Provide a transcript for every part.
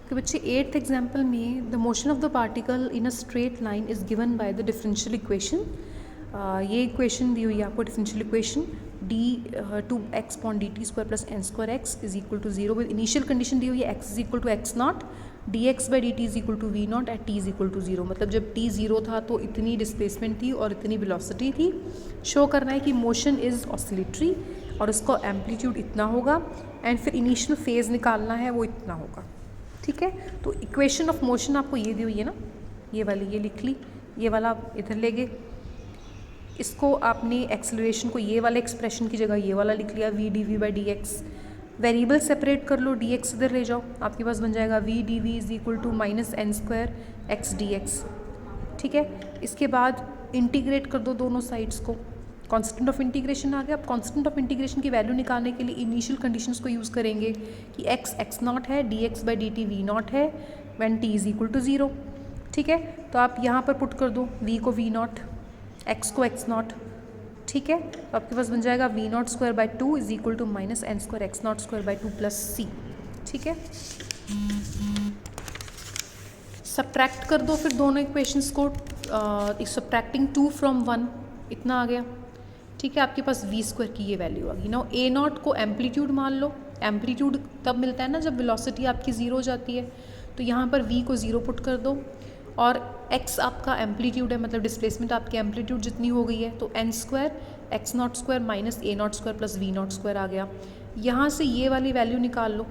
कि बच्चे 8th example में the motion of the particle in a straight line is given by the differential equation. ये equation दी हुई है आपको, differential equation d 2x upon d t square plus n square x is equal to 0 with initial condition दी हुई है x is equal to x naught d x by d t is equal to we naught at t is equal to 0। मतलब जब t 0 था तो इतनी displacement थी और इतनी वेलोसिटी थी। शो करना है कि मोशन इज़ ऑसिलेटरी और उसका एम्पलीट्यूड इतना होगा एंड फिर इनिशियल फेज़ निकालना है वो इतना होगा। ठीक है, तो इक्वेशन ऑफ मोशन आपको ये दी हुई है ना, ये वाली ये लिख ली, ये वाला आप इधर ले गए, इसको आपने एक्सेलरेशन को ये वाले एक्सप्रेशन की जगह ये वाला लिख लिया v D by D x. Variable separate कर लो, डी एक्स इधर ले जाओ, आपके पास बन जाएगा v D V is equal to minus N square X D X. ठीक है, इसके बाद इंटीग्रेट कर दो दोनों साइड्स को, कांस्टेंट ऑफ इंटीग्रेशन आ गया। अब कांस्टेंट ऑफ इंटीग्रेशन की वैल्यू निकालने के लिए इनिशियल कंडीशंस को यूज़ करेंगे कि x नॉट है, d x by d t v naught है when t is equal to 0। ठीक है, तो आप यहाँ पर पुट कर दो v को v नॉट, x को x नॉट। ठीक है, तो आपके पास बन जाएगा v naught square by 2 is equal to minus N square x naught square by 2 plus c। ठीक है, सब्ट्रैक्ट कर दो फिर दोनों इक्वेशंस को, सब्ट्रैक्टिंग 2 फ्रॉम 1 इतना आ गया। ठीक है, आपके पास v स्क्वायर की ये वैल्यू आ गई ना। a नॉट को एम्पलीट्यूड मान लो, एम्पलीट्यूड तब मिलता है ना जब वेलोसिटी आपकी 0 हो जाती है, तो यहाँ पर v को 0 पुट कर दो और x आपका एम्पलीट्यूड है, मतलब डिस्प्लेसमेंट आपकी एम्पलीट्यूड जितनी हो गई है, तो n square x naught square minus a naught square plus v naught square आ गया। यहाँ से ये वाली वैल्यू निकाल लो,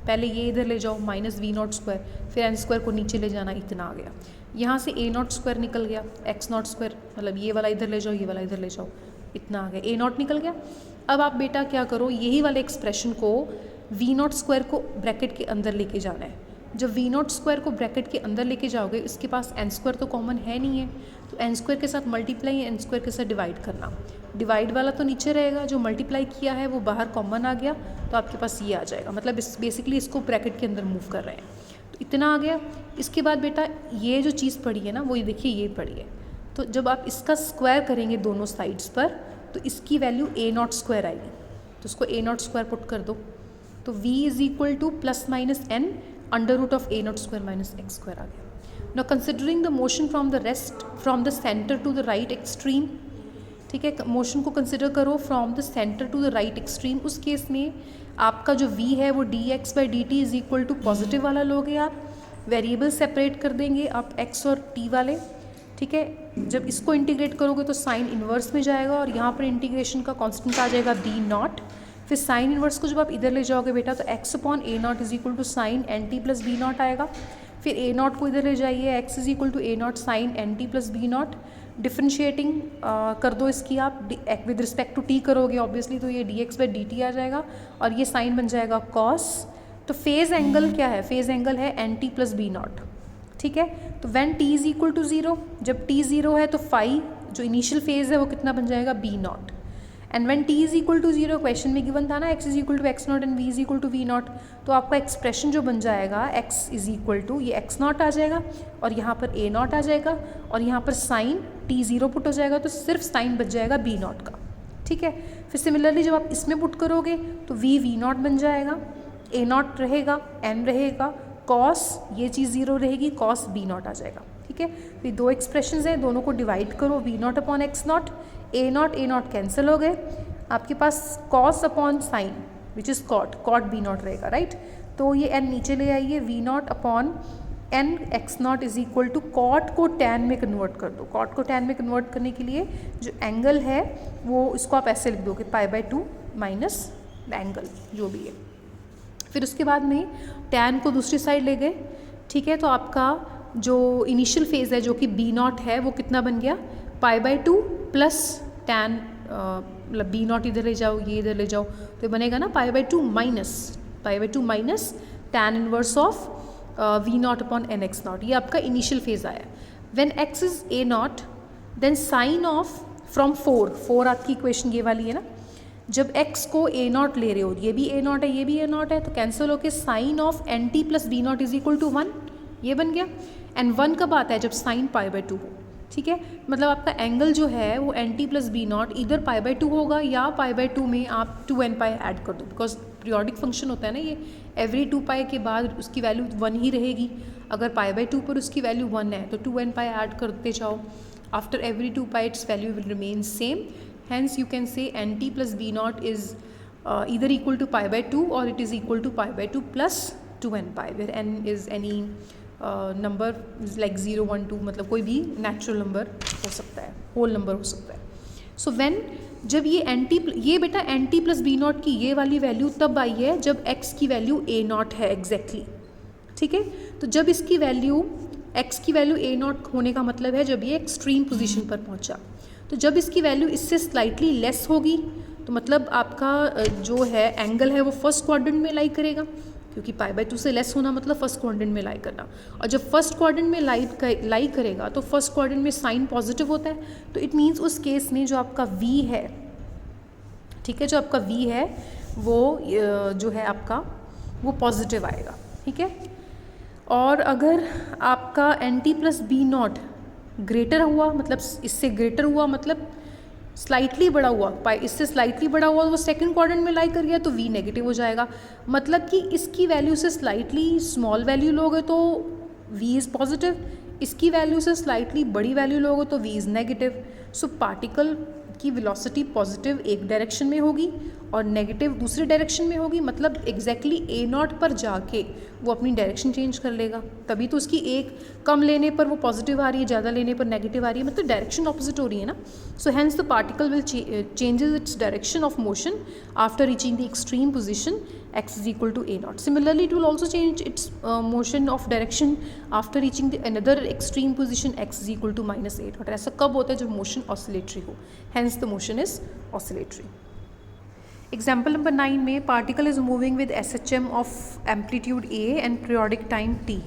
पहले ये इधर ले जाओ माइनस v नॉट स्क्वायर, फिर n स्क्वायर को नीचे ले जाना, इतना आ गया। यहाँ से a नॉट स्क्वायर निकल गया, x नॉट स्क्वायर मतलब ये वाला इधर ले जाओ, ये वाला इधर ले जाओ, इतना आ गया, a नॉट निकल गया। अब आप बेटा क्या करो, यही वाले एक्सप्रेशन को v नॉट स्क्वायर को ब्रैकेट के अंदर लेके जाना है। जब v नॉट स्क्वायर को ब्रैकेट के अंदर लेके जाओगे, इसके पास n स्क्वायर तो कॉमन है नहीं है, तो n स्क्वायर के साथ मल्टीप्लाई या n स्क्वायर के साथ डिवाइड करना। डिवाइड वाला तो नीचे रहेगा, जो मल्टीप्लाई किया है वो बाहर कॉमन आ गया, तो आपके पास ये आ जाएगा। मतलब इस बेसिकली इसको ब्रैकेट के अंदर मूव कर रहे हैं, तो इतना आ गया। इसके बाद बेटा ये जो चीज़ पड़ी है ना, वो ये देखिए ये पड़ी है, तो जब आप इसका स्क्वायर करेंगे दोनों साइड्स पर, तो इसकी वैल्यू a नॉट स्क्वायर आएगी, तो उसको a नॉट स्क्वायर पुट कर दो, तो v is equal to plus minus n under root of a naught square minus x square आ गया। Now considering the motion from the rest from the centre to the right extreme. ठीक है, motion को consider करो from the centre to the right extreme. उस case में आपका जो v है वो d x by d t is equal to positive वाला लोगे आप, वेरिएबल सेपरेट कर देंगे आप x और t वाले। ठीक है, जब इसको इंटीग्रेट करोगे तो साइन इन्वर्स में जाएगा और यहाँ पर इंटीग्रेशन का कांस्टेंट आ जाएगा b नॉट। फिर साइन इन्वर्स को जब आप इधर ले जाओगे बेटा, तो x upon a naught is equal to sine n T plus B naught आएगा। फिर a नॉट को इधर ले जाइए, x is equal to a naught sine n T plus B naught. Differentiating कर दो इसकी आप, विद रिस्पेक्ट टू t करोगे ऑब्वियसली, तो ये d x by d t आ जाएगा और ये साइन बन जाएगा कॉस। तो फेज़ एंगल क्या है, फेज़ एंगल है N T plus B naught. ठीक है, तो when t is equal to 0, जब t 0 है तो फाई जो इनिशियल फेज़ है वो कितना बन जाएगा b naught. And when t is equal to 0, question में गिवन था ना x is equal to x naught and v is equal to we naught, तो आपका एक्सप्रेशन जो बन जाएगा x इज इक्वल टू ये x नॉट आ जाएगा और यहाँ पर a नॉट आ जाएगा और यहाँ पर साइन t 0 पुट हो जाएगा, तो सिर्फ साइन बच जाएगा b नॉट का। ठीक है, फिर सिमिलरली जब आप इसमें पुट करोगे तो v नॉट बन जाएगा, a नॉट रहेगा, n रहेगा, कॉस ये चीज़ 0 रहेगी, कॉस b नॉट आ जाएगा। ठीक है, तो ये दो एक्सप्रेशंस हैं, दोनों को डिवाइड करो, v naught upon x naught, a naught cancel हो गए, आपके पास cos upon sine which is cot b naught रहेगा, राइट। तो ये n नीचे ले आइए, v naught upon n x naught is equal to cot को टैन में कन्वर्ट कर दो। कॉट को टैन में कन्वर्ट करने के लिए जो एंगल है वो इसको आप ऐसे लिख दोगे, पाई बाई 2 माइनस एंगल जो भी है। फिर उसके बाद में टैन को दूसरी साइड ले गए। ठीक है, तो आपका जो इनिशियल फेज़ है जो कि b नॉट है वो कितना बन गया, पाई बाई 2 प्लस टैन, मतलब b नॉट इधर ले जाओ, ये इधर ले जाओ, तो ये बनेगा ना pi by 2 minus tan inverse of v naught upon N X naught. ये आपका इनिशियल फेज़ आया। When x is a naught then sine of from 4 आपकी इक्वेशन ये वाली है ना, जब x को a नॉट ले रहे हो, ये भी a नॉट है, ये भी a नॉट है, तो कैंसिल होकर sine of N T plus B naught is equal to 1, ये बन गया। एंड 1 कब आता है, जब साइन पाई बाई 2 हो। ठीक है, मतलब आपका एंगल जो है वो N T plus B naught इधर पाई बाई 2 होगा या पाई बाई 2 में आप 2n पाई ऐड कर दो, बिकॉज पीरियोडिक फंक्शन होता है ना ये, एवरी 2 पाई के बाद उसकी वैल्यू 1 ही रहेगी। अगर पाई बाई 2 पर उसकी वैल्यू 1 है तो 2n पाई ऐड करते जाओ, after every 2 pi it's value will remain same, hence you can say nt plus b naught is either equal to pi by 2 or it is equal to pi by 2 plus 2n pi, where n is any number like 0 1 2, मतलब कोई भी natural number हो सकता है, whole number हो सकता है। So when जब ये ये बेटा nt प्लस बी नॉट की ये वाली वैल्यू तब आई है जब x की वैल्यू a नॉट है एग्जैक्टली, ठीक है। तो जब इसकी वैल्यू x की वैल्यू a नॉट होने का मतलब है जब ये एक्सट्रीम पोजीशन पर पहुंचा। तो जब इसकी वैल्यू इससे स्लाइटली लेस होगी तो मतलब आपका जो है एंगल है वो फर्स्ट क्वाड्रेंट में लाई करेगा, क्योंकि पाई बाय 2 से लेस होना मतलब फर्स्ट क्वाड्रेंट में लाई करना। और जब फर्स्ट क्वाड्रेंट में लाई करेगा तो फर्स्ट क्वाड्रेंट में साइन पॉजिटिव होता है, तो इट मीन्स उस केस में जो आपका v है, ठीक है, जो आपका v है वो जो है आपका वो पॉजिटिव आएगा, ठीक है। और अगर आपका nt plus B naught greater हुआ, मतलब इससे ग्रेटर हुआ मतलब स्लाइटली बड़ा हुआ, पाई इससे स्लाइटली बड़ा हुआ, वो सेकंड क्वाड्रेंट में लाई कर गया तो v नेगेटिव हो जाएगा। मतलब कि इसकी वैल्यू से स्लाइटली स्मॉल वैल्यू लोगे तो v इज़ पॉजिटिव, इसकी वैल्यू से स्लाइटली बड़ी वैल्यू लोगे तो v is negative. So particle की वेलोसिटी पॉजिटिव एक डायरेक्शन में होगी और नेगेटिव दूसरी डायरेक्शन में होगी, मतलब एग्जैक्टली a नॉट पर जाके वो अपनी डायरेक्शन चेंज कर लेगा। तभी तो उसकी एक कम लेने पर वो पॉजिटिव आ रही है, ज़्यादा लेने पर नेगेटिव आ रही है, मतलब डायरेक्शन ऑपोजिट हो रही है ना। So hence the particle will changes its direction of motion after reaching the extreme position x is equal to a naught. Similarly, it will also change its motion of direction after reaching the another extreme position x is equal to minus a naught. ऐसा कब होता है जब motion oscillatory हो, hence the motion is oscillatory. Example number 9 में particle is moving with SHM of amplitude a and periodic time t.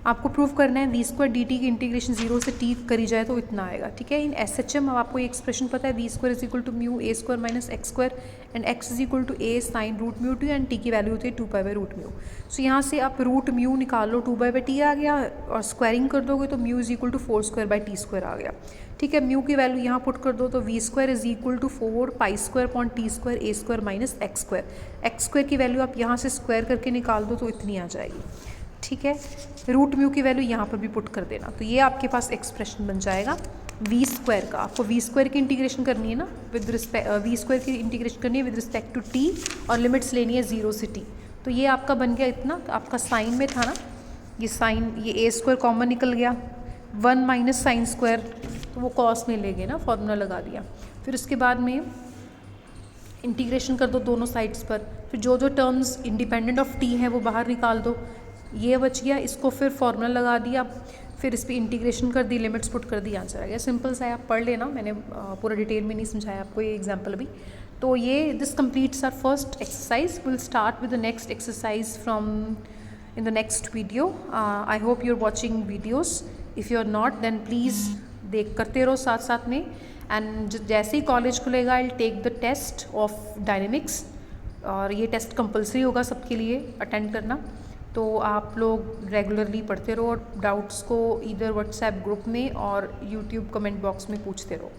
आपको prove करना है v स्क्वायर डी टी की इंटीग्रेशन 0 से t करी जाए तो इतना आएगा, ठीक है। इन SHM अब आपको ये एक्सप्रेशन पता है, v square is equal to mu a square minus x square and x is equal to a sine root mu T and t की वैल्यू होती है 2 pi by root mu. So यहाँ से आप रूट म्यू निकाल लो, 2 pi by T आ गया और squaring कर दोगे तो mu is equal to 4 square by t square आ गया, ठीक है। म्यू की वैल्यू यहाँ पुट कर दो तो v square is equal to 4 pi square upon T square a square minus x square की वैल्यू आप यहाँ से स्क्वायर करके निकाल दो तो इतनी आ जाएगी, ठीक है। रूट म्यू की वैल्यू यहाँ पर भी पुट कर देना, तो ये आपके पास एक्सप्रेशन बन जाएगा वी स्क्वायर का। आपको वी स्क्वायर की इंटीग्रेशन करनी है ना, विद रिस्पेक्ट वी स्क्वायर की इंटीग्रेशन करनी है विद रिस्पेक्ट टू टी और लिमिट्स लेनी है 0 से टी। तो ये आपका बन गया इतना, तो आपका साइन में था ना ये साइन, ये ए स्क्वायर कॉमन निकल गया, 1 माइनस साइन स्क्वायर तो वो कॉस में ले गए ना, फॉर्मूला लगा दिया। फिर उसके बाद में इंटीग्रेशन कर दो दोनों साइड्स पर, फिर जो जो टर्म्स इंडिपेंडेंट ऑफ टी हैं वो बाहर निकाल दो, ये बच गया, इसको फिर फॉर्मूला लगा दिया, फिर इस पर इंटीग्रेशन कर दी, लिमिट्स पुट कर दी, आंसर आ गया। सिंपल सा है, आप पढ़ लेना, मैंने पूरा डिटेल में नहीं समझाया आपको ये एग्जाम्पल अभी। तो ये this completes our first exercise, will start with the next exercise from in the next video. I hope you are watching videos, if you are not then please देख करते रहो साथ साथ में। एंड जैसे ही कॉलेज खुलेगा I will take the test of dynamics, और ये टेस्ट कंपलसरी होगा सबके लिए अटेंड करना। तो आप लोग रेगुलरली पढ़ते रहो और डाउट्स को इधर व्हाट्सएप ग्रुप में और यूट्यूब कमेंट बॉक्स में पूछते रहो।